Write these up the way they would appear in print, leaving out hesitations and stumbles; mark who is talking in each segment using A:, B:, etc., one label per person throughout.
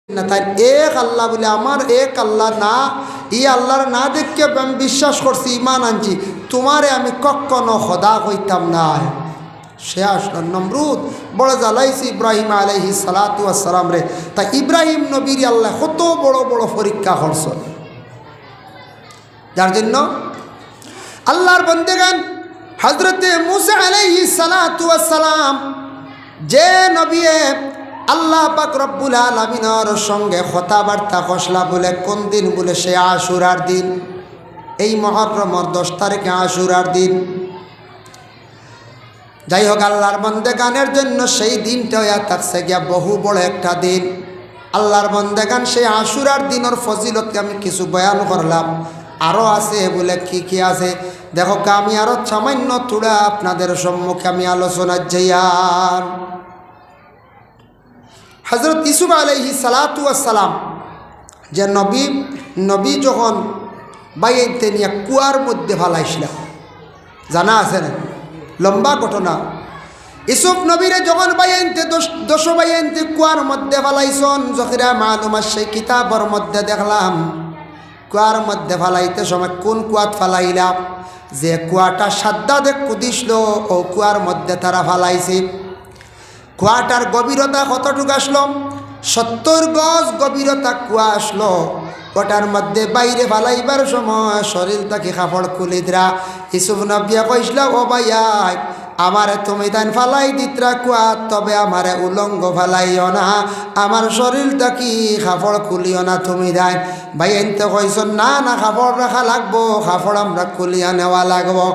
A: না তাই এক আল্লাহ বলে আমার এক আল্লাহ না, এই আল্লাহর না দেখে আমি বিশ্বাস করছি, ইমান আনছি, তোমারে আমি কখনো খোদা কইতাম না। সে আসলো নমরুদ বড় জ্বালাইছি ইব্রাহিম আলাইহিস সালাতু ওয়াস সালাম রে। তাই ইব্রাহিম নবীর আল্লাহ কত বড় বড় পরীক্ষা করছেন, যার জন্য আল্লাহর বান্দাগান হযরতে মূসা আলাইহিস সালাতু ওয়াস সালাম যে নবী আল্লাহ পাক রব্বুল আলামিনের সঙ্গে কথাবার্তা কষলা বলে কোন দিন বলে সে আশুরার দিন, এই মুহররমের 10 তারিখে আশুরার দিন। যাই হোক আল্লাহর বান্দাগানের জন্য সেই দিনটা হয়ে থাকছে গিয়া বহু বড় একটা দিন। আল্লাহর বান্দাগান সেই আশুরার দিনের ফজিলতকে আমি কিছু বয়ান করলাম, আরও আছে বলে কি আছে দেখো, আমি আরও সামান্য তুড়া আপনাদের সম্মুখে আমি আলোচনা যাইয়ার। হযরত ইউসুফ আলাইহিস সালাতু ওয়াস সালাম যে নবী যখন বাইতে নিয়ে কুয়ার মধ্যে ফালাইছিল, জানা আছে না? লম্বা ঘটনা। ইউসুফ নবীরে যখন বাইতে 10 বাইতে কুয়ার মধ্যে ফালাইছন, যখিরা মালুম সেই কিতাবর মধ্যে দেখলাম কুয়ার মধ্যে ফালাইতে সময় কোন কুয়াত ফালাইলাম, যে কুয়াটা সাদ্দাদে কুদিছিল ও কুয়ার মধ্যে তারা ফালাইছে। কুয়াটার গভীরতা কতটুকু আসলো? 70 গজ গভীরতা কুয়া আসলো। ওটার মধ্যে বাইরে ফালাইবার সময় শরীর তাকে কাপড় খুলে দিরা ইউসুফ নবী কইছিল, ও ভাইয়া আমারে তুমি তাই ফালাই দিতরা কুয়া, তবে আমারে উলঙ্গ ফালাইও না, আমার শরীরটা কি কাপড় খুলিও না তুমি দেয়। ভাই এনতে কইস না না কাপড় রাখা লাগবো, কাপড় আমরা খুলিয়া নেওয়া লাগবো।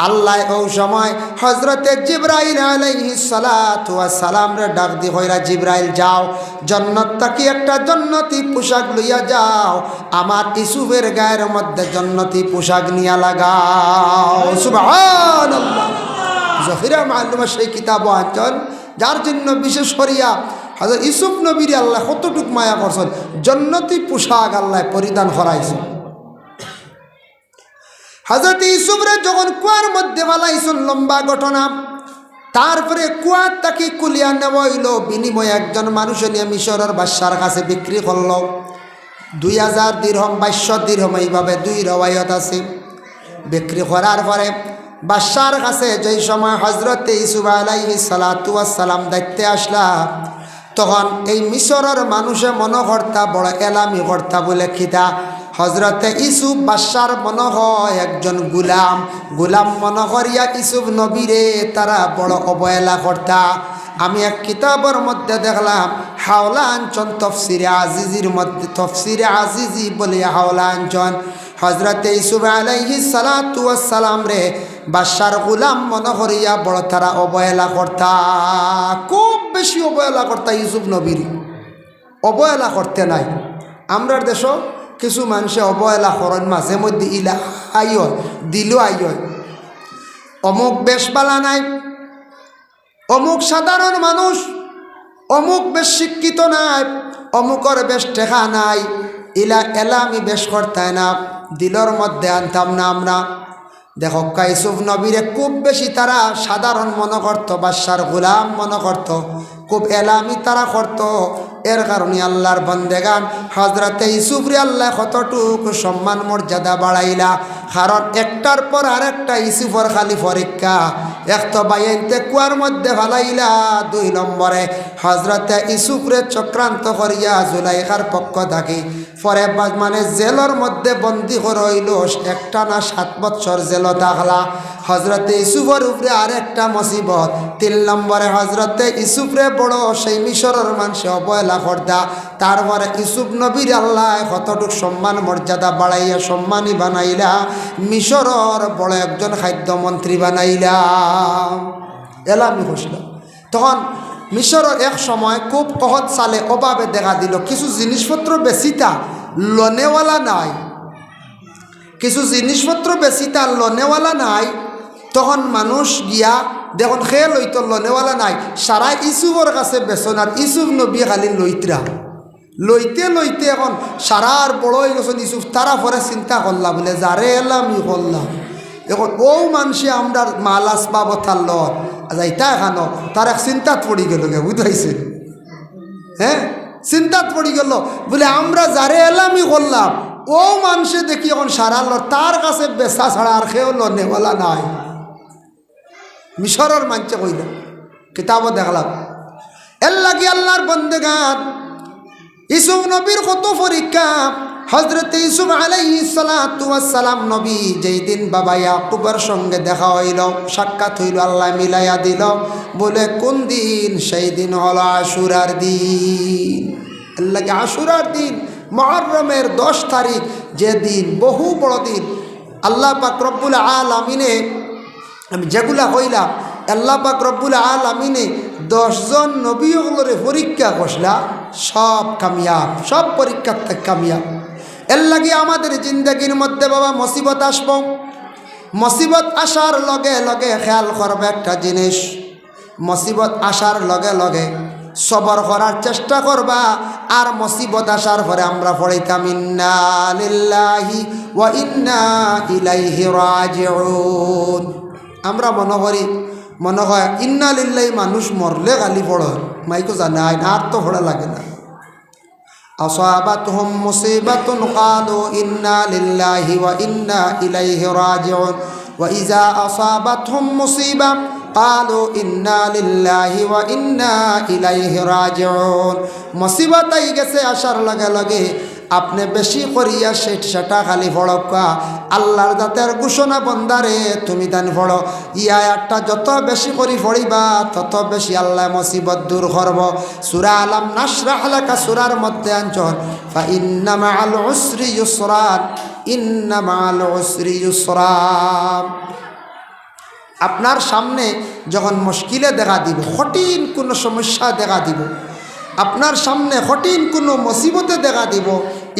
A: আল্লাহ ওই সময় হজরতে জিব্রাইল আলাইহিস সালাতু ওয়াস সালাম রে ডাক দি কইরা, জিব্রাইল যাও জান্নাত থেকে একটা জান্নাতি পোশাক লইয়া যাও, আমার ইউসুফের গায়ের মধ্যে জান্নাতি পোশাক নিয়া লাগাও। সুবহানাল্লাহ। জহিরা মালুমা সেই কিতাব আনছেন, যার জন্য বিশেষ করিয়া হযরত ইউসুফ নবীর আল্লাহ কতটুক মায়া করছেন, জান্নাতি পোশাক আল্লাহ পরিধান করাইছেন। হযরত ইউসুফরে যখন কুয়ার মধ্যে ফালাইছেন, লম্বা ঘটনা। তারপরে কুয়ার তাকে কুলিয়া নেওয়া হইল, বিনিময়ে একজন মানুষ নিয়ে মিশরের বাদশার কাছে বিক্রি করল 2000 দিরহম 2200 দিরহম, এইভাবে 2 রওয়ায়াত আছে। বিক্রি করার পরে বাদশার কাছে যেই সময় হজরতে ইউসুফ আলাইহিস সালাতু ওয়াস সালাম দেখতে আসলা, তখন এই মিশরের মানুষে মনে করতা বড় এলামি করতা বলে খিদা হজরতে ইউসুফ বাদশার মনে হয় একজন গুলাম মনে করিয়া ইউসুফ নবীরে তারা বড় অবহেলা করতা। আমি এক কিতাবের মধ্যে দেখলাম হাওলা আঞ্চন তফসিরে আজিজির মধ্যে, তফসিরে আজিজি বলে হাওলা আঞ্চন হজরতে ইউসুফ আলাইহিস সালাতু ওয়াস সালাম রে বাদশার গুলাম মনে করিয়া বড় তারা অবহেলা করতা, খুব বেশি অবহেলা করতা। ইউসুফ নবীর অবহেলা করতে নাই। আমরা দেশ কিছু মানুষে অবহেলা করেন, মাঝে মধ্যে ইলা আইয় দিল আইয়, অমুক বেশবালা নাই, অমুক সাধারণ মানুষ, অমুক বেশ শিক্ষিত নাই, অমুকর বেশ টেকা নাই, ইলা এলামি বেশ করতায় না, দিলর মধ্যে আনতাম না আমরা। দেখো ইউসুফ নবীরে খুব বেশি তারা সাধারণ মনে করতো, বাদশার গোলাম মনে করতো, খুব এলামি তারা করতো। এর কারণে আল্লাহর বান্দেগান হজরতে ইউসুফরে আল্লাহ কতটুকু সম্মান মর্যাদা বাড়াইলা, কারণ একটার পর আরেকটা ইউসুফর খালি পরীক্ষা। এক তো বাইনতে কুয়ার মধ্যে ফালাইলা, 2 নম্বরে হজরতে ইউসুফরে চক্রান্ত করিয়া জুলাইখার পক্ষ থাকি পরে মানে জেলের মধ্যে বন্দি করে হইল, একটা না 7 বছর জেল থাকলা। হজরতে ইউসুফের উপরে আরেকটা মুসিবত, 3 নম্বরে হজরতে ইউসুফরে বড় সেই মিশরের মানুষে অবহেলা করতা। তারপরে ইউসুফ নবীর আল্লাহ কতটুক সম্মান মর্যাদা বাড়াইয়া সম্মানী বানাইলা, মিশরের বড় একজন খাদ্যমন্ত্রী বানাইলা, এলামি হইল। তখন মিশরের এক সময় খুব কহত সালে অভাবে দেখা দিল, কিছু জিনিসপত্র বেশিতা লনেওয়ালা নাই, কিছু জিনিসপত্র বেশিতা লনেওয়ালা নাই। তখন মানুষ গিয়া দেখুন খেয়ে লইত লনেওয়ালা নাই, সারা ইউসুফের কাছে বেসন, আর ইউসুফ নবী খালি লইতরা লইতে লইতে এখন সারার বড় হয়ে গেছেন ইউসুফ। তারা পরে চিন্তা করলা বলে যারে এলামি করলাম, এখন ও মানুষে আমরা মাল আসবাব থাকল যাইতা এখানো, তার এক চিন্তাত পড়ি গেল গে, বুঝাইছে? হ্যাঁ চিন্তাত পড়ি গেল বলে আমরা যারে এলামি করলাম ও মানুষে দেখি এখন সারাল তার কাছে বেচা ছাড়া আর খেয়েও নেওয়ালা নাই। মিশরের মানছে কইল কিতাবও দেখলাম। এর লাগি আল্লাহর বন্দেগান ইসুফ নবীর কত পরীক্ষা। হযরত ইউসুফ আলাইহিস সালাতু ওয়াস সালাম নবী যেই দিন বাবা ইয়াকুবের সঙ্গে দেখা হইল, সাক্ষাৎ হইল, আল্লাহ মিলাইয়া দিল, বলে কোন দিন? সেই দিন হলো আশুরার দিন। আল্লাহ আশুরার দিন মুহররমের 10 তারিখ, যে দিন বহু বড় দিন। আল্লাহ পাক রব্বুল আলামিনে আমি যেগুলা কইলাম আল্লাহ পাক রব্বুল আলামিনে 10 জন নবীগুলোরে পরীক্ষা করলা, সব কামিয়াব, সব পরীক্ষার থেকে কামিয়াব। এর লাগে আমাদের জিন্দগির মধ্যে বাবা মুসিবত আসবো, মুসিবত আসার লগে লগে খেয়াল করবে একটা জিনিস, মুসিবত আসার লগে লগে সবর করার চেষ্টা করবা। আর মুসিবত আসার পরে আমরা পড়াইতাম ইন্না লিল্লাহি ওয়া ইন্না ইলাইহি রাজিউন। আমরা মনে হয় ইন্না লিল্লাহি মানুষ মরলে গালি পড়ে, মাইকো জানাই না, আর তো পড়া লাগে না। আসাবাতহুম মুসিবাতুন ক্বালু ইন্না লিল্লাহি ওয়া ইন্না ইলাইহি রাজিউন ওয়া ইযা আসাবাতহুম মুসিবা ক্বালু ইন্না লিল্লাহি ওয়া ইন্না ইলাইহি রাজিউন। মুসিবত আই গেছে আসার লগে লগে আপনি বেশি করিয়া সেটা খালি ফড়কা আল্লাহর জাতের ঘোষণা বন্দারে তুমি দান ফড়ো। ইয়া একটা যত বেশি করি ফড়িবা তত বেশি আল্লাহ মুসিবত দূর করব। সূরা আলাম নাশরাহ লাকা সূরার মধ্যে আনছন ফা ইন্না মাআল উসরি ইউসরান, ইন্না মাআল উসরি ইউসরা। আপনার সামনে যখন মুশকিলে দেখা দিব, কঠিন কোনো সমস্যা দেখা দিব, আপনার সামনে কঠিন কোনো মুসিবতে দেখা দিব,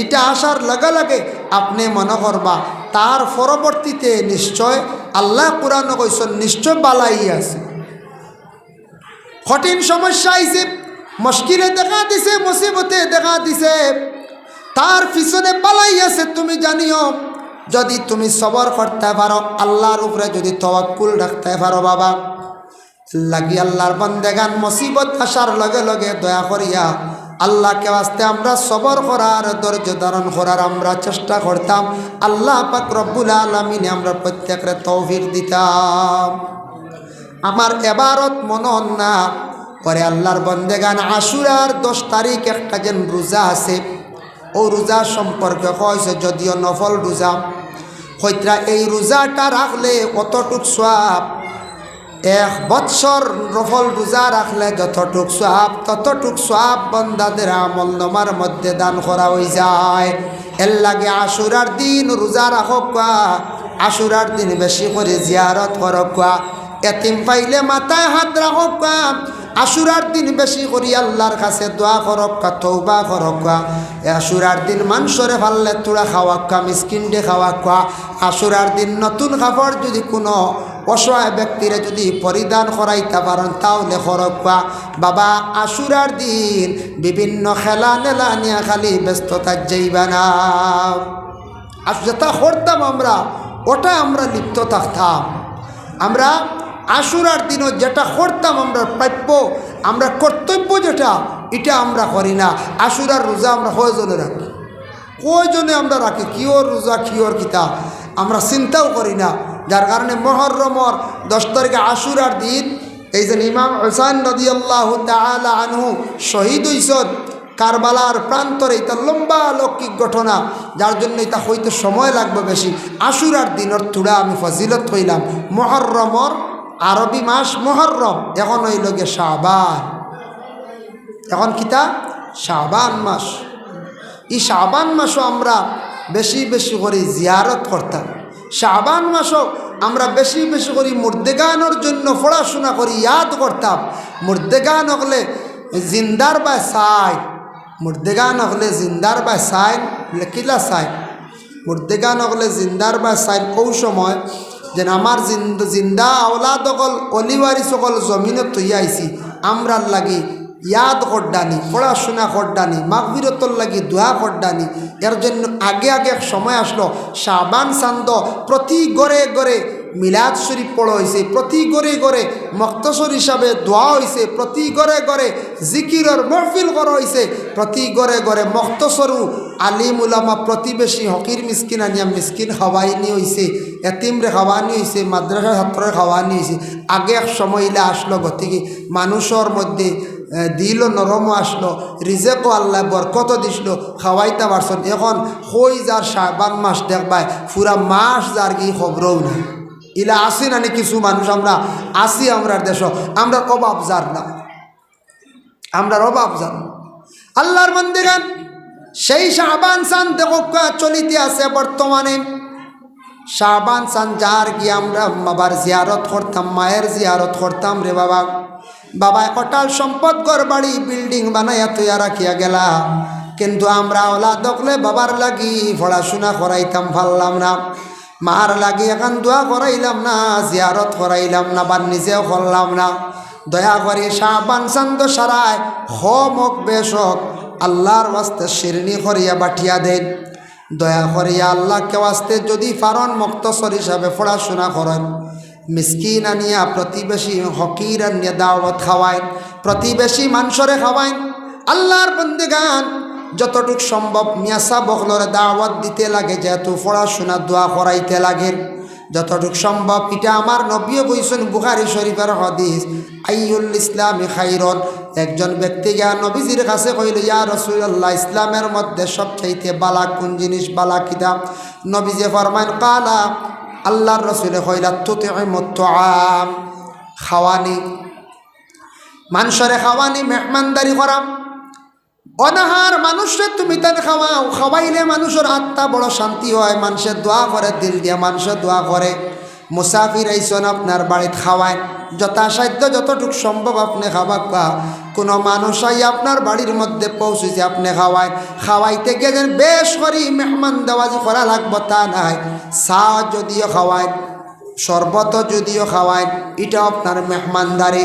A: এটা আসার লগে লগে আপনি মনে করবা তার পরবর্তীতে নিশ্চয় আল্লাহ কোরআন কইছেন নিশ্চয় বালাই আছে। কঠিন সমস্যা আইছে, মুশকিলে দেখা দিছে, মুসিবতে দেখা দিছে, তার পিছনে বালাই আছে তুমি জানিও। যদি তুমি সবর করতে পারো, আল্লাহর উপরে যদি তাওয়াক্কুল রাখতে পারো বাবা, লাগি আল্লাহর বান্দেগান মুসিবত আসার লগে লগে দয়া করিয়া আল্লাহকে আস্তে আমরা সবর করার, ধৈর্য ধারণ করার আমরা চেষ্টা করতাম। আল্লাহ পাক রব্বুল আলামিন আমরা প্রত্যেকের তৌফিক দিতাম। আমার এবারত মনন না করে আল্লাহর বান্দেগান আশুরার 10 তারিখ একটা যেন রোজা আছে, ও রোজা সম্পর্কে কইছে যদিও নফল রোজা, হইত্রা এই রোজাটা রাখলে কতটুক সওয়াব, 1 বৎসর নফল রোজা রাখলে যতটুক সওয়াব ততটুক সওয়াব বান্দাদের আমল নামার মধ্যে দান করা হয়ে যায়। এর লাগে আশুরার দিন রোজা রাখক, আশুরার দিন বেশি করে জিয়ারত করক, এতিম পাইলে মাথায় হাত রাখক, আশুরার দিন বেশি করি আল্লাহর কাছে দোয়া করক, তওবা করক। আশুরার দিন মানুষরে ফাললে তোরা খাওয়াক, মিসকিনডে খাওয়াক। আশুরার দিন নতুন কাপড় যদি কোনো অসহায় ব্যক্তিরে যদি পরিধান করাইতে পারেন তাহলে করক বাবা। আশুরার দিন বিভিন্ন খেলা নেলা নিয়ে খালি ব্যস্ততা যাইবা না। যেটা করতাম আমরা ওটা আমরা লিপ্ত থাকতাম। আমরা আশুরার দিনও যেটা করতাম আমরা প্রাপ্য, আমরা কর্তব্য যেটা, এটা আমরা করি না। আশুরার রোজা আমরা কয়জনে রাখি, কয়জনে আমরা রাখি, কিওর রোজা কিওর কিতা আমরা চিন্তাও করি না। যার কারণে মুহররমর 10 তারিখে আশুরার দিন এই যে ইমাম হুসাইন রাদিয়াল্লাহু তাআলা আনহু শহীদ হইছেন কারবালার প্রান্তরে, এটা লম্বা লৌকিক ঘটনা, যার জন্য এটা হইতে সময় লাগবে বেশি। আশুরার দিনের তুড়া আমি ফজিলত হইলাম। মুহররমর আরবি মাস মুহররম, এখন হইল গে শাবান, এখন কিতা শাবান মাস। এই শাবান মাসও আমরা বেশি বেশি করে জিয়ারত করতাম। শাবান মাসও আমরা বেশি বেশি করে মুর্দেগানোর জন্য পড়াশোনা করি, ইয়াদ করতাম। মুর্দেগান হলে জিন্দার বা সাইন, মুর্দেগান হলে জিন্দার বা সাইন কিলা সাইন, মুর্দেগান হলে জিন্দার বা সাইন। ও সময় যেন আমার জিন্দা আওলাদ অকল অলিওয়ারি সকল জমিনে তৈরি আইসি, আমরার লাগি ইয়াদ করডানি, পড়াশোনা করডানি, মাগফিরতর লাগি দোয়া করডানি। এর জন্য আগে আগে এক সময় আসলো শাবান চান্দ প্রতি ঘরে ঘরে মিলাদ শরীফ পড়া হয়েছে, প্রতি ঘরে ঘরে মক্তসর হিসাবে দোয়া হয়েছে, প্রতি ঘরে ঘরে জিকিরের মহফিল করা হয়েছে, প্রতি ঘরে ঘরে মক্তসরু আলিম উলামা প্রতিবেশী হকির মিসকিন আনিয়া মিসকিন খাওয়াইনি হয়েছে, এতিমরে খাওয়ানি হয়েছে, মাদ্রাসা ছাত্রের খাওয়ানি হয়েছে। আগে এক সময় ইলা আসলো গতিকে মানুষের মধ্যে দিল নরমও আসলো, রিজেকও আল্লাহ বরকত দিছিল, খাওয়াইতে পারছেন। এখন হই যার শাবান মাস দেখবাই পুরা মাস যার কি খবরও নাই। ইলা আসি নানি কিছু মানুষ আমরা আসি, আমরার দেশ আমরা অভাব যার না, আমরা অভাব যান আল্লাহর বান্দাগান। সেই শাবান চান দেখো চলিতে আছে বর্তমানে। শাবান চান যার কি আমরা বাবার জিয়ারত করতাম, মায়ের জিয়ারত করতাম রে বাবা। বাবা কটাল সম্পদ ঘর বাড়ি বিল্ডিং বানাইয়া তৈয়া রাখিয়া গেলা, কিন্তু আমরা ওলা দখলে বাবার লাগি পড়াশোনা করাইতাম পারলাম না, মার লাগি এখন দোয়া করাইলাম না, জিয়ারত করাইলাম না, বা নিজেও করলাম না। দয়া করে শাবান চান্দ সারায় হমক বেশক আল্লাহর ওয়াস্তে শিরনি করিয়া বাঠিয়া দেন। দয়া করিয়া আল্লাহকে ওয়াস্তে যদি ফারন মুক্তসর হিসাবে পড়াশোনা করেন, মিসকিন আনিয়া প্রতিবেশী হকির আনিয়া দাওয়াত খাওয়াইন, প্রতিবেশী মানুষরে খাওয়াইন। আল্লাহর বন্দেগান যতটুক সম্ভব মিয়াসা বখলরে দাওয়াত দিতে লাগে, যেহেতু পড়াশোনা দোয়া করাইতে লাগে যতটুক সম্ভব। এটা আমার নবীও কইছেন, বুখারী শরীফের হাদিস, আইয়ুল ইসলামি খাইরন। একজন ব্যক্তি গিয়া নবীজির কাছে কইল, ইয়া রাসূলুল্লাহ, ইসলামের মধ্যে সবচাইতে বালা কোন জিনিস, বালা কিতাব? নবীজি ফরমাইন, কালা, আল্লাহর রাসূলে কইলা, তুতিমুত তুআম, খাওয়ানি, মানুষরে খাওয়ানি, মেহমানদারি করা। অনাহার মানুষরে তুমি তান খাওয়াও, খাওয়াইলে মানুষের আত্মা বড় শান্তি হয়, মানুষের দোয়া করে, দিল দিয়া মানুষের দোয়া করে। মুসাফির আইসন আপনার বাড়িতে খাওয়ায়, যথাসাধ্য যতটুক সম্ভব আপনি খাওয়া। কোনো মানুষ আই আপনার বাড়ির মধ্যে পৌঁছেছে, আপনি খাওয়ায়, খাওয়াইতে গেলেন বেশ করি মেহমান দেওয়াজি করা লাগবো তা নাই। চা যদিও খাওয়ায়, শরবত যদিও খাওয়ায়, এটা আপনার মেহমানদারি।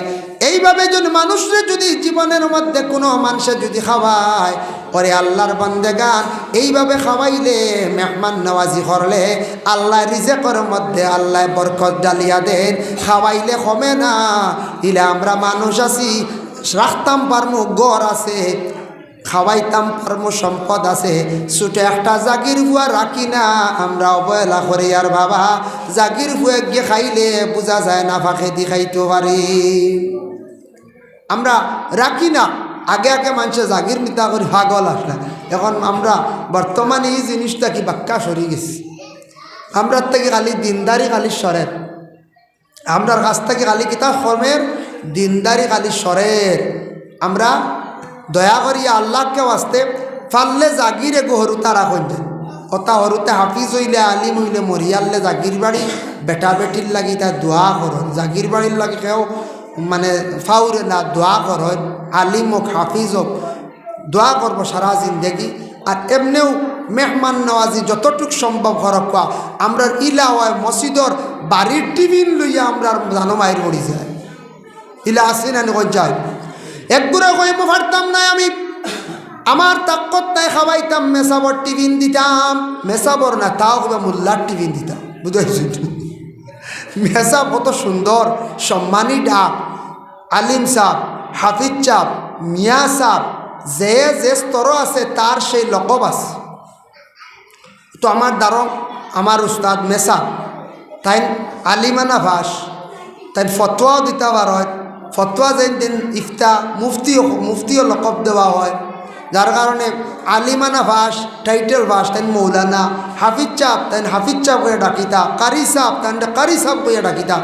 A: এইভাবে যদি মানুষরে যদি জীবনের মধ্যে কোনো মানুষের যদি খাওয়ায়, পরে আল্লাহর বান্দেগান এইভাবে খাওয়াইলে, মেহমান নওয়াজি করলে আল্লাহ রিজেকের মধ্যে আল্লাহ বরকত ডালিয়া দেন। খাওয়াইলে কমে না। ইলে আমরা মানুষ আছি, রাখতাম পারমু, গড় আছে, খাওয়াইতাম পারমু, সম্পদ আছে, ছোট একটা জাগির বুয়া রাখি না, আমরা অবহেলা করি। আর বাবা জাগির বুয়া গিয়ে খাইলে বোঝা যায় না ফাঁকে দি খাইতে পারি, আমরা রাখি না। আগে আগে মানুষের জাগির মিতা করি পাগল আসলা। এখন আমরা বর্তমানে এই জিনিসটা কি বাক্কা সরি গেছি। আমরা থেকে খালি দিনদারি খালি সরের, আমরার কাছ থেকে খালি কিতাব কর্মের দিনদারি খালি সরের। আমরা দয়া করি আল্লাহকে আসতে পারলে জাগিরে গো হরুতা রাখুন, কথা হরুতে হাফিজ হইলে আলিম হইলে মরিয়াল্লে জাগির বাড়ি বেটা বেটির লাগি তাই দোয়া করন। জাগির বাড়ির লাগে কেউ মানে ফাউরে না, দোয়া করন। আলিম হোক হাফিজ হোক দোয়া করব সারা জিন্দেগি। আর এমনিও মেহমান নওয়াজি যতটুক সম্ভব হরকা আমরা ইলা হয় মসজিদর বাড়ির টিফিন লইয়া আমরা জানো মায়ের পড়ি যায়। ইলা আসি না যায় একগুড়ে কইব পারতাম না আমি, আমার তাকত তাই খাওয়াইতাম, মেসাবর টিফিন দিতাম, মেসাবর না তাও কিবা মোল্লার টিফিন দিতাম। বুঝেছি মেসাব কত সুন্দর সম্মানী ডাক, আলিম সাহ, হাফিজ সাহ, মিয়া সাহ, যে যে স্তর আছে তার সেই লকব আছে। তো আমার দ্বারা আমার উস্তাদ মেসা তাই আলিমানা ভাস, তাই ফতোয়াও দিতে পারয়, ফতোয়া যেন দিন ইফতা মুফতিও লকব দেওয়া হয়। যার কারণে আলিমানা ভাস টাইটেল ভাস তাই মৌলানা, হাফিজ চাপ তাই হাফিজ চাপ হয়ে ডাকিতা, কারি সাপ তাই কারি সাপ হয়ে ডাকিতা।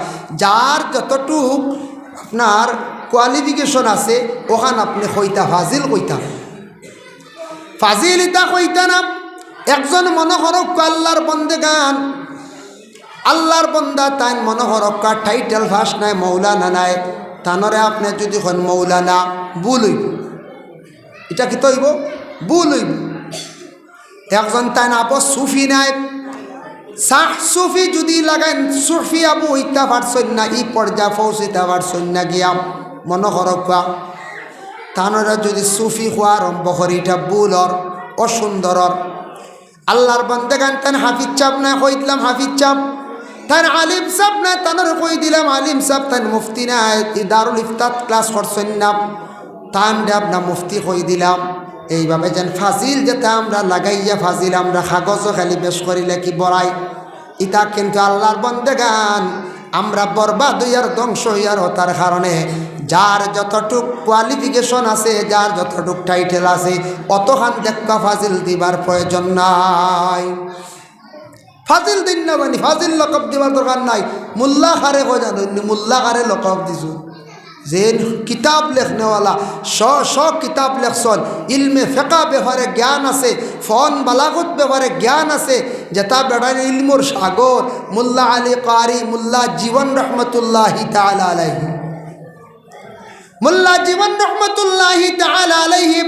A: যার যতটুক আপনার কোয়ালিফিকেশন আছে ওখান আপনি কইতা ফাজিল কইতা, ফাজিল ইতা কইতা না। একজন মনোহরক আল্লাহর বন্দেগান, আল্লাহর বন্দা তাই মনোহরক্কা টাইটেল ভাস নাই, মৌলানা নাই, তানরে আপনি যদি হন মৌলানা ভুল হইব, এটা কি তৈব ভুল হইব। একজন তাই না আপ সুফি নাই, শাহ সুফি যদি লাগান সুফি আবু ইত্যা পারছেন না, ই পর্যা পৌঁছিতে পারছেন না গিয়া মনোহরক্কা, তানরা যদি সুফি হওয়া আরম্ভ করি এটা ভুলর অসুন্দরর। আল্লাহর বন্দেগান তান হাফিজ চাপ না কইতলাম, হাফিজ চাপ তার আলিম সাহেব না তানার কই দিলাম আলিম সাহেব তাই মুফতি না দারুল ইফতাত ক্লাস করছেন না তান না মুফতি কই দিলাম এইভাবে যেন ফাজিল যেতে আমরা লাগাইয়া ফাজিল আমরা কাগজও খালি বেশ করিলে কি বড়াই ইটা কিন্তু আল্লাহর বন্দেগান আমরা বরবাদ হইয়ার ধ্বংস হইয়ার তার কারণে যার যতটুক কোয়ালিফিকেশন আছে যার যতটুক টাইটেল আছে অতখান দেখা ফাজিল দিবার প্রয়োজন নাই ফাজিল দিন না মানে ফাজিল লকব দিবার দরকার নাই মোল্লা খারে কো জানো মোল্লা খারে লকব দিছো যে কিতাব লেখনেওয়ালা শ কিতাব লেখছন ইলমে ফেকা ব্যাপারে জ্ঞান আছে ফন বালাগত ব্যাপারে জ্ঞান আছে যেটা বেড়ার ইলমুর সাগর মোল্লা আলী কারি মোল্লা জীবন রহমতুল্লাহি তাআলা আলাইহি মোল্লা জীবন রহমতুল্লাহি তাআলা আলাইহি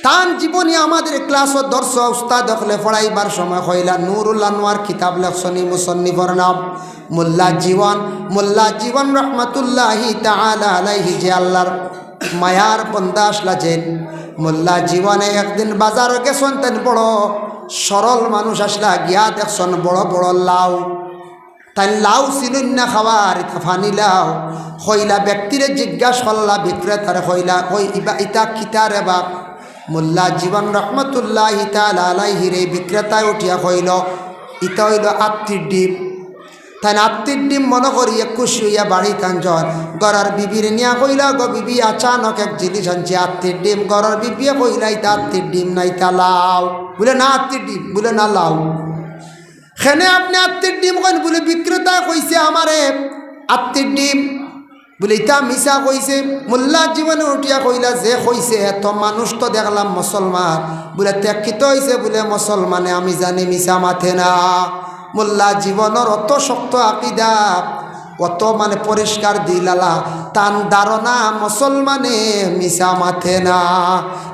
A: তান জীবনী আমাদের ক্লাস ও দর্শ উস্তাদ হলে পড়াইবার সময় হইলা নুরুল আনোয়ার কিতাব লেখছনি মুসন্নিফর নাম মোল্লা জীবন রহমতুল্লাহি তাআলা আলাইহি যে আল্লাহর মায়ার বন্দা আসলাছেন মোল্লা জীবনে একদিন বাজারে গেছেন তেন বড় সরল মানুষ আসলা গিয়া দেখছেন বড় বড় লাউ তাই লাউ চিনুন না খাওয়ার ফানি লাউ হইলা ব্যক্তিরে জিজ্ঞাসা করলা বিক্রেতার হইলা কই ইটা কিতারে বাপ মোল্লা জীবন রহমতুল্লাহি তাআলা আলাইহি রে বিক্রেতায় উঠিয়া কইল ইটা হইল আত্মীর ডিম তাই আত্মীর ডিম মনে করি খুশি হইয়া বাড়ি কাঞ্জন গড়ার বিবির নিয়া কইলা গো বিবি আচানক এক জিনিস আনছি আত্মীর ডিম গড়ার বিবিয়ে কইলা ইটা আত্মীর ডিম না ইটা লাউ বলে না আত্মীর ডিম বলে না লাউ খেনে আপনি আত্মীর ডিম কইন বলে বিক্রেতা কইছে আমারে আত্মীর ডিম বলে ইটা মিশা কইছে মোল্লা জীবনে উঠিয়া কইলা যে কইছে এত মানুষ তো দেখলাম মুসলমান বলে ত্যাগিত হয়েছে বলে মুসলমানে আমি জানি মিশা মাথে না মোল্লা জীবনের অত শক্ত আকিদা অত মানে পরিষ্কার দিলালা তান ধারণা মুসলমানে মিশা মাথে না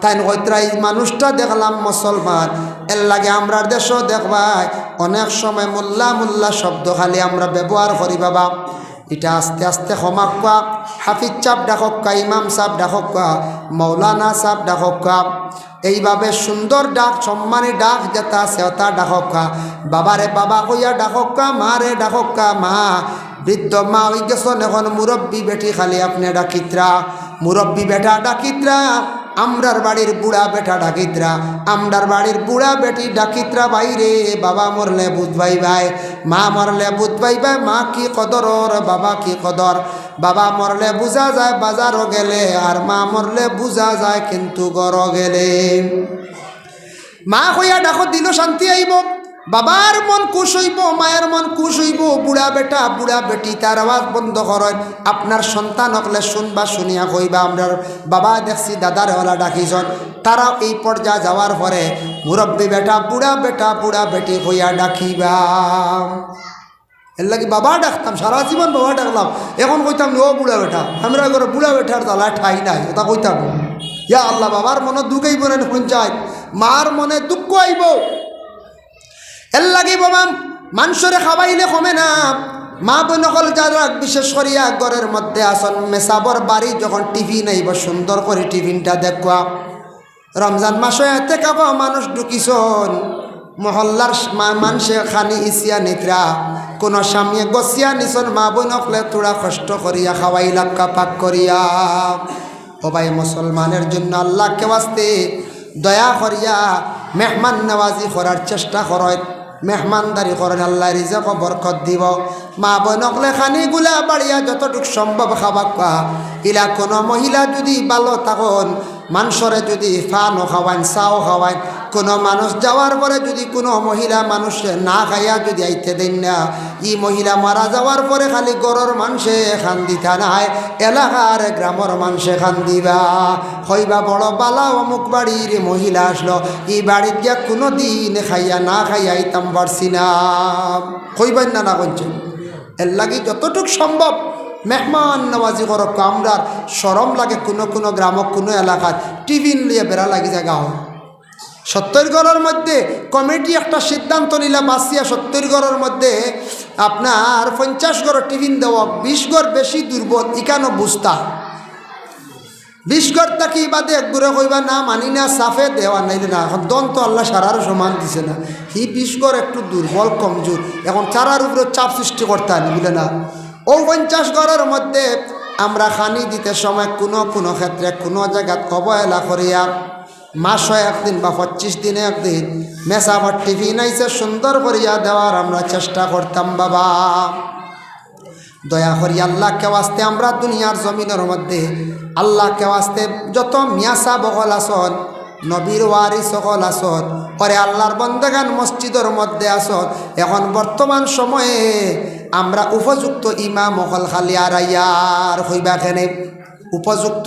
A: তাই হইত্রাই মানুষটা দেখলাম মুসলমান এর লাগে আমরা দেশও দেখবাই অনেক সময় মোল্লা শব্দ খালি আমরা ব্যবহার করি বাবা এটা আস্তে আস্তে ক্ষমা কোয়া হাফিজ সাহেব ডাকক কা ইমাম সাহেব ডাকক কা মৌলানা সাহেব ডাকক কা এইভাবে সুন্দর ডাক সম্মানী ডাক যেটা আছে ওটা ডাকক কা বাবারে বাবা কইয়া ডাকক কা মারে ডাকক কা মা বৃদ্ধ মা হয়ে গেছেন এখন মুরব্বী বেটি খালি আপনি ডাকিত্রা মুরব্বী বেটা ডাকিত্রা আমরার বাড়ির বুড়া বেটা ডাকিত্রা আমরার বাড়ির বুড়া বেটি ডাকিত্রা বাইরে বাবা মরলে বুঝবাই ভাই মা মরলে বুঝবাই ভাই মা কি কদর বাবা কি কদর বাবা মরলে বুঝা যায় বাজারও গেলে আর মা মরলে বুঝা যায় কিন্তু গড় গেলে মা কইয়া ডাকো দিল শান্তি আইব বাবার মন খুশ হইব মায়ের মন খুশ হইব বুড়া বেটা বুড়া বেটি তার আওয়াজ বন্ধ করেন আপনার সন্তান হকলে শুনবা শুনিয়া কইবা আমরার বাবা দেখছি দাদার হলা ডাকিজন তারাও এই পর্যায়ে যাওয়ার পরে মুরব্বী বেটা বুড়া বেটি কইয়া ডাকিবা এর লাগে বাবা ডাকতাম সারা জীবন বাবা ডাকলাম এখন কইতাম ও বুড়া বেটা আমরা ঘরে বুড়া বেটার তালা ঠাই নাই এটা কইতাম ইয়া আল্লাহ বাবার মনে দুঃখ আইব না পঞ্চায়েত মার মনে দুঃখ আইব এর লাগে বাবা মানুষরে খাওয়াইলে কমে না মা বোনকল যারা বিশেষ করিয়া ঘরের মধ্যে আসন মেসাবর বাড়ি যখন টিফিন আইব সুন্দর করে টিফিনটা দেখবা রমজান মাসে এতে কাবা মানুষ ঢুকিছন মহল্লার মানুষে খানি ইসিয়া নিকরা কোনো স্বামীয়ে গছিয়া নিছন মা বোনকলে তোরা কষ্ট করিয়া খাওয়াই লাক্কা পাক করিয়া ও ভাই মুসলমানের জন্য আল্লাহকে ওয়াস্তে দয়া করিয়া মেহমান নওয়াজি করার চেষ্টা করয় মেহমানদারি করেন আল্লাহ রিজক বরকত দিব মা বোনকলে খানিগুলা বাড়িয়া যতটুকু সম্ভব খাবা খোয়া ইলা কোনো মহিলা যদি ভালো থাকুন মানুষরে যদি ফানও খাওয়ান চাও খাওয়ান কোনো মানুষ যাওয়ার পরে যদি কোনো মহিলা মানুষে না খাইয়া যদি আইতে দেন না ই মহিলা মারা যাওয়ার পরে খালি গড়ের মানুষে খান দিতা নাই এলাকার গ্রামের মানুষে খান দিবা হইবা বড় বালা অমুক বাড়ির মহিলা আসলো এই বাড়ির গিয়া কোনো দিন খাইয়া না খাইয়া আইতাম পারছি না হইবেন না করছেন এর লাগে যতটুক সম্ভব মেহমান নওয়াজি করক আমরার শরম লাগে কোনো গ্রামক কোনো এলাকায় টিফিন লিয়ে বেড়া লাগি যায় গাঁও 70 ঘরের মধ্যে কমিটি একটা সিদ্ধান্ত নিলাম বাসিয়া 70 ঘরের মধ্যে আপনার 50 ঘর টিফিন দেওয়া 20 ঘর বেশি দুর্বল ইকানো বুঝতা ২০ ঘর থাকি বাদে একগুড়ে কইবা না মানি না সাফে দেওয়া নাইলে না। এখন দন তো আল্লাহ সারারও সমান দিছে না, হি ২০ ঘর একটু দুর্বল কমজোর, এখন চারার উপরে চাপ সৃষ্টি করতে আনি বলে না। ও 50 ঘরের মধ্যে আমরা খানি দিতে সময় কোনো কোনো ক্ষেত্রে কোনো জায়গাত অবহেলা করিয়া মাসে একদিন বা 25 দিনে একদিন মেসাবার টিফিন আইসে সুন্দর করিয়া দেওয়ার আমরা চেষ্টা করতাম। বাবা দয়া করি আল্লাহকে ওয়াস্তে আমরা দুনিয়ার জমিনের মধ্যে আল্লাহকে ওয়াস্তে যত মিয়াসা বগল আসন, নবীর ওয়ারি সকল আসন, পরে আল্লাহর বন্দেগান মসজিদের মধ্যে আসন, এখন বর্তমান সময়ে আমরা উপযুক্ত ইমাম হল খালি আড়াইয়ার হইবা খেনে উপযুক্ত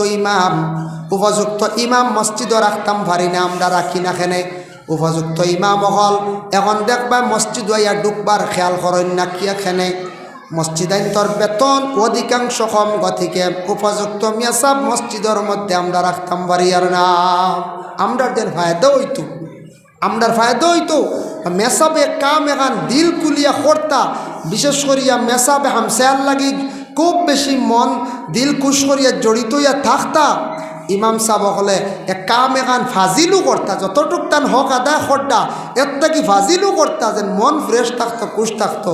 A: ইমাম মসজিদও রাখতাম পারি না, আমরা রাখি না খেনে উপযুক্ত ইমাম হল। এখন দেখবা মসজিদ হইয়া ডুববার খেয়াল করেন না কি এখানে মসজিদ আইনতর বেতন অধিকাংশ কম গতিকে উপযুক্ত মিয়াসাব মসজিদের মধ্যে আমরা রাখতাম পারি আর না। আমরাদের ফায়দা হইতো মেসাবে কাম এখান দিল কুলিয়া করতা, বিশেষ করিয়া মেসাবে হামসায়ার লাগি খুব বেশি মন দিল খুশ করিয়া জড়িত হইয়া থাকতা। ইমাম সাহেব হলে এক কাম এখান ফাজিলও করতা, যতটুক তান হক আদায় করতা এর থেকে ফাজিলও করতা, যেন মন ফ্রেশ থাকতো, খুশ থাকতো।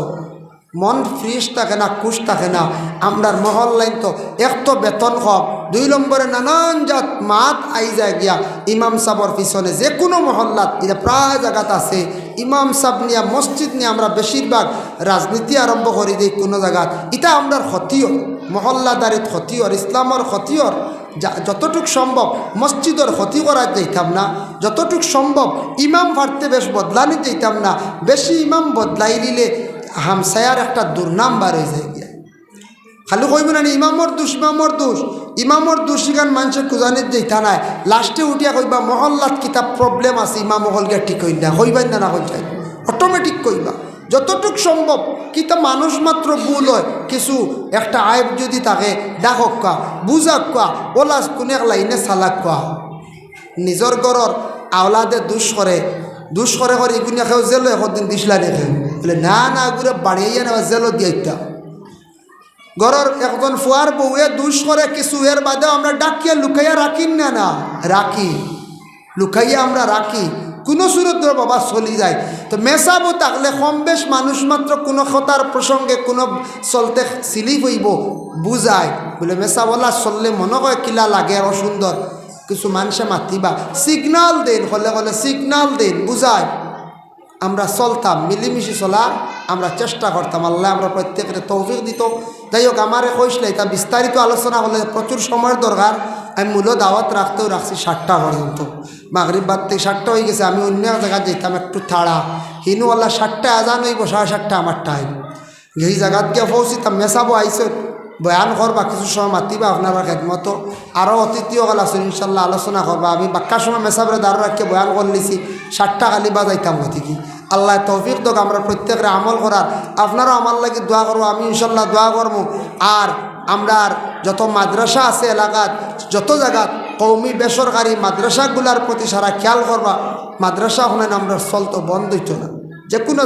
A: মন ফ্রেশ থাকে না, খুশ থাকে না। আমরার মহল্লাইন তো এক তো বেতন কম, 2 নম্বরে নানান জাত মাত আই যায় গিয়া ইমাম সাহর পিছনে যে কোনো মহল্লাত এটা প্রায় জায়গাত আছে। ইমাম সাহেব নিয়ে মসজিদ নিয়ে আমরা বেশিরভাগ রাজনীতি আরম্ভ করি দিই কোনো জায়গাত, এটা আমরার ক্ষতিও মহল্লাদারিত ক্ষতিওর, ইসলামর ক্ষতিওর। যতটুক সম্ভব মসজিদের ক্ষতি করা যাইতাম না, যতটুক সম্ভব ইমাম ফাটতে বেশ বদলানি যাইতাম না। বেশি ইমাম বদলাই দিলে হামসায়ার একটা দুর্নাম বার হয়ে যায় গিয়া। খালি কইব না ইমামর দোষ ইখান মানুষের খুঁজানির যেইতা নাই, লাস্টে উঠিয়া কইবা মহল্লাত কিতাব প্রবলেম আছে, ইমাম মহলকে ঠিক কই না, কইবাই না কই অটোমেটিক কইবা। যতটুক সম্ভব কিতা মানুষ মাত্র ভুল হয়, কিছু একটা আইব যদি থাকে ডাকক কোয়া, বুঝাক কোয়া, ওলা কোনে লাইনে চালাক কোয়া। নিজর ঘরের আওলাদে দুষ করে এগুলো খেয়েও জেলো একদিন দিসলা রেখে বলে না এগুলো বাড়িয়ে নেওয়া জেলো দিয়েটা। ঘরের একজন ফুয়ার বউয়ে দুষ করে কিছু, এর বাদেও আমরা ডাকিয়া লুকাইয়া রাখি লুকাইয়া আমরা রাখি, কোনো সুরত বাবা চলি যায়। তো মেসাবো থাকলে কম বেশ মানুষ মাত্র কোনো কথার প্রসঙ্গে কোনো চলতে সিলিপ হইব বুঝায়, বলে মেসাবলা চললে মনে হয় কিলা লাগে আর অসুন্দর, কিছু মানুষে মাতিবা সিগনাল দেন, হলে সিগনাল দেন বুঝায়। আমরা চলতাম মিলিমিশি চলার আমরা চেষ্টা করতাম। আল্লাহ আমরা প্রত্যেকের তৌফিক দিত। যাই হোক আমারে কইসলে এটা বিস্তারিত আলোচনা হলে প্রচুর সময়ের দরকার। আমি মূল দাওয়াত রাখছি 7টা পর্যন্ত, মাগরিব বাদ থেকে 7টা হয়ে গেছে। আমি অন্য এক জায়গায় যেতাম একটু থাড়া, হিনুওয়াল্লা 7টা আজান হইব, 7:30 আমার টাইম। এই জায়গাত গিয়ে পৌঁছিতাম, মেসাবো আইসে বয়ান করবা, কিছু সময় মাতিবা আপনারা খেদমতো, আরও অতিথিসকল আছেন ইনশাল্লাহ আলোচনা করবা। আমি বাক্কার সময় মেসাবরে দাঁড় রাখিয়ে বয়ান করলিছি, 7টা খালি বাজাইতাম গতিকে। আল্লাহ তৌফিক দোক আমরা প্রত্যেকের আমল করার। আপনারাও আমার লাগি দোয়া করবো, আমি ইনশাল্লাহ দোয়া করবো। আর আমরা যত মাদ্রাসা আছে এলাকাত, যত জায়গাত কৌমি বেসরকারি মাদ্রাসাগুলার প্রতি সারা খেয়াল করবা। মাদ্রাসা হলেন আমরা চলতো বন্ধ হইত না, যে কোনো